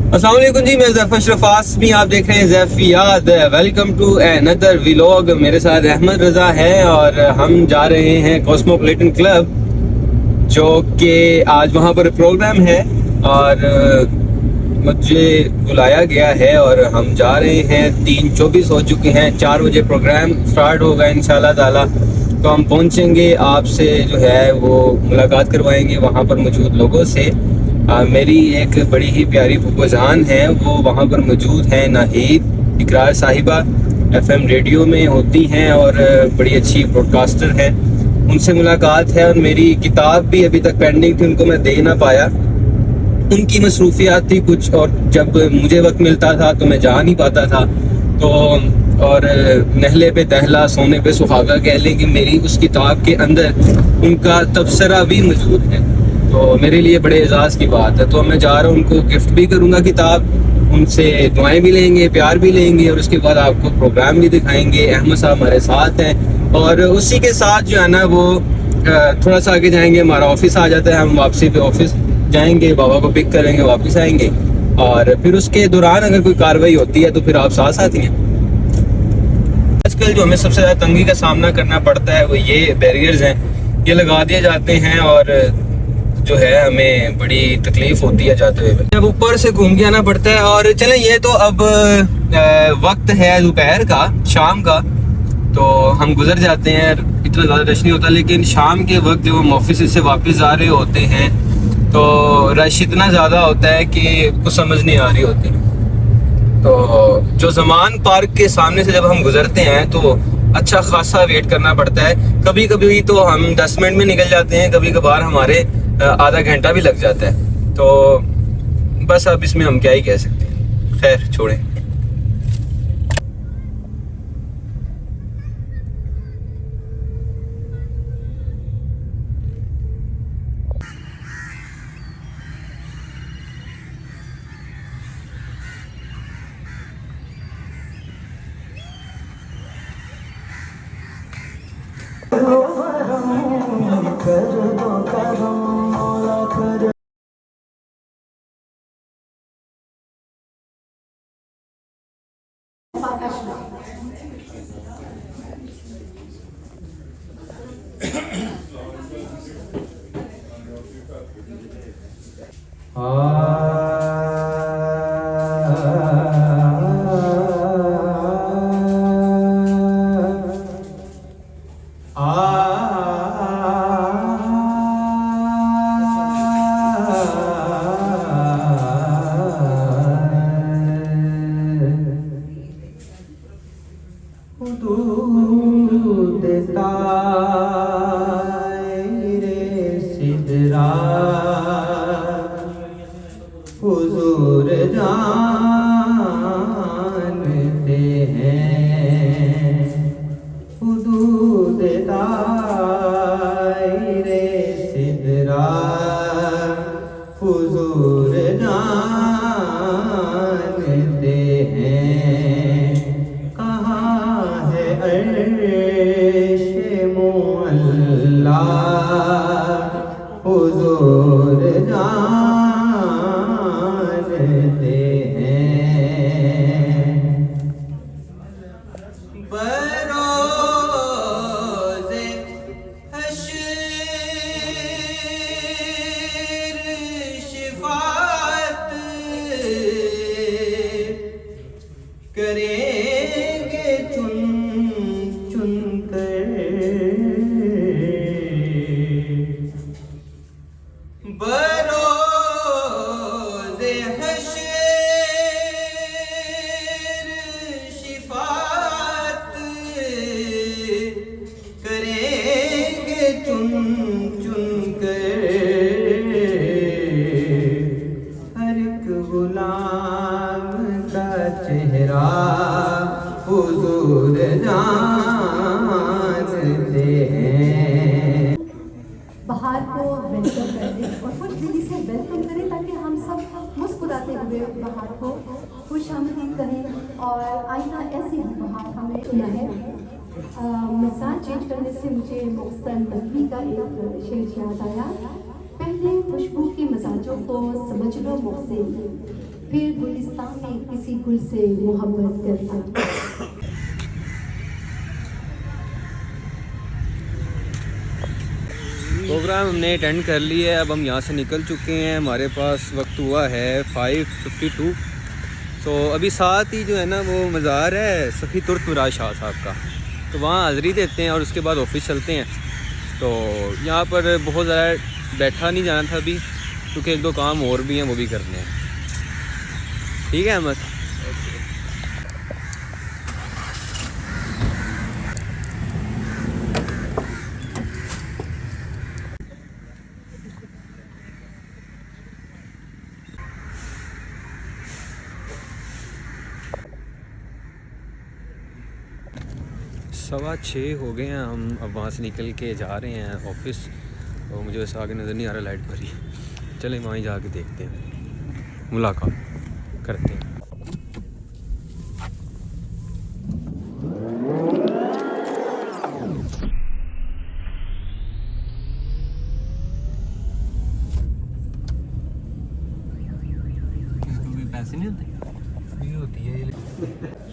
अस्सलाम वालेकुम जी, मैं ज़फ़र अशरफ आसमी, आप देख रहे हैं ज़ैफ़ियात। Welcome to another vlog. मेरे साथ अहमद रज़ा है और हम जा रहे हैं कॉस्मोपॉलिटन क्लब, जो कि आज वहाँ पर प्रोग्राम है और मुझे बुलाया गया है और हम जा रहे हैं। 3:24 हो चुके हैं, 4 बजे प्रोग्राम स्टार्ट होगा इंशाल्लाह ताला। तो हम पहुँचेंगे, आपसे जो है वो मुलाकात करवाएंगे वहाँ पर मौजूद लोगों से। मेरी एक बड़ी ही प्यारी फूफाजान है, वो वहाँ पर मौजूद हैं। नाहिद इकरार साहिबा FM रेडियो में होती हैं और बड़ी अच्छी ब्रॉडकास्टर हैं। उनसे मुलाकात है और मेरी किताब भी अभी तक पेंडिंग थी, उनको मैं दे ना पाया। उनकी मसरूफियात थी कुछ, और जब मुझे वक्त मिलता था तो मैं जा नहीं पाता था। तो और नहले पे दहला सोने पे सुहागा कह लें कि मेरी उस किताब के अंदर उनका तबसरा भी मौजूद है। तो मेरे लिए बड़े एजाज़ की बात है। तो मैं जा रहा हूँ, उनको गिफ्ट भी करूँगा किताब, उनसे दुआएं भी लेंगे, प्यार भी लेंगे और उसके बाद आपको प्रोग्राम भी दिखाएंगे। अहमद साहब हमारे साथ हैं और उसी के साथ जो है ना वो थोड़ा सा आगे जाएंगे, हमारा ऑफिस आ जाता है। हम वापसी पे ऑफिस जाएंगे, बाबा को पिक करेंगे, वापस आएंगे और फिर उसके दौरान अगर कोई कार्रवाई होती है तो फिर आप साथ साथ ही हैं। आजकल जो हमें सबसे ज़्यादा तंगी का सामना करना पड़ता है वो ये बैरियर्स हैं, ये लगा दिए जाते हैं और जो है हमें बड़ी तकलीफ होती है जाते हुए। जब ऊपर से घूम के आना पड़ता है। और चलें, ये तो अब वक्त है दोपहर का, शाम का, तो हम गुजर जाते हैं, इतना ज़्यादा रश नहीं होता। लेकिन शाम के वक्त जब हम ऑफिस से वापस आ रहे होते हैं तो रश इतना ज़्यादा होता है कि कुछ समझ नहीं आ रही होती। तो जो जमान पार्क के सामने से जब हम गुजरते हैं तो अच्छा खासा वेट करना पड़ता है। कभी कभी तो हम 10 मिनट में निकल जाते हैं, कभी कभार हमारे आधा घंटा भी लग जाता है। तो बस अब इसमें हम क्या ही कह सकते हैं, खैर छोड़ें। हुजूर जानते हैं हुदूद दायरे सिदरा, हुजूर जानते हैं कहाँ है अर्श मुअल्ला, हुजूर जानते हैं। बरोज़े हश्र शिफाअत करेंगे चुन चुन कर, बरोज़े हश्र शिफाअत करेंगे चुन चुन कर, हर एक गुलाम का चेहरा हुजूर जानते हैं। बाहर को वेलकम करें और खुश दिली से वेलकम करें ताकि हम सब मुस्कुराते हुए बाहर को खुश आमदीद करें। और आइंदा ऐसे ही बाहर हमने सुना है। मिजाज चेंज करने से मुझे मोहसन नकवी का एक शेर याद आया। पहले खुशबू के मिजाजों को समझ लो मोहसिन, फिर गुलिस्तान में किसी गुल से मोहब्बत करता। प्रोग्राम हमने अटेंड कर लिया है, अब हम यहाँ से निकल चुके हैं। हमारे पास वक्त हुआ है 5:52। तो अभी साथ ही जो है ना वो मज़ार है सफ़ी तुर्क मिराज शाह साहब का, तो वहाँ हाज़री देते हैं और उसके बाद ऑफिस चलते हैं। तो यहाँ पर बहुत ज़्यादा बैठा नहीं जाना था अभी, क्योंकि एक दो काम और भी हैं वो भी करने हैं। ठीक है अहमद। सवा 6 हो गए हैं, हम अब वहाँ से निकल के जा रहे हैं ऑफिस। तो मुझे वैसे आगे नज़र नहीं आ रहा लाइट भरी। चलें वहीं जाके देखते हैं, मुलाकात करते हैं। पैसे नहीं होते, फ्री होती है ये।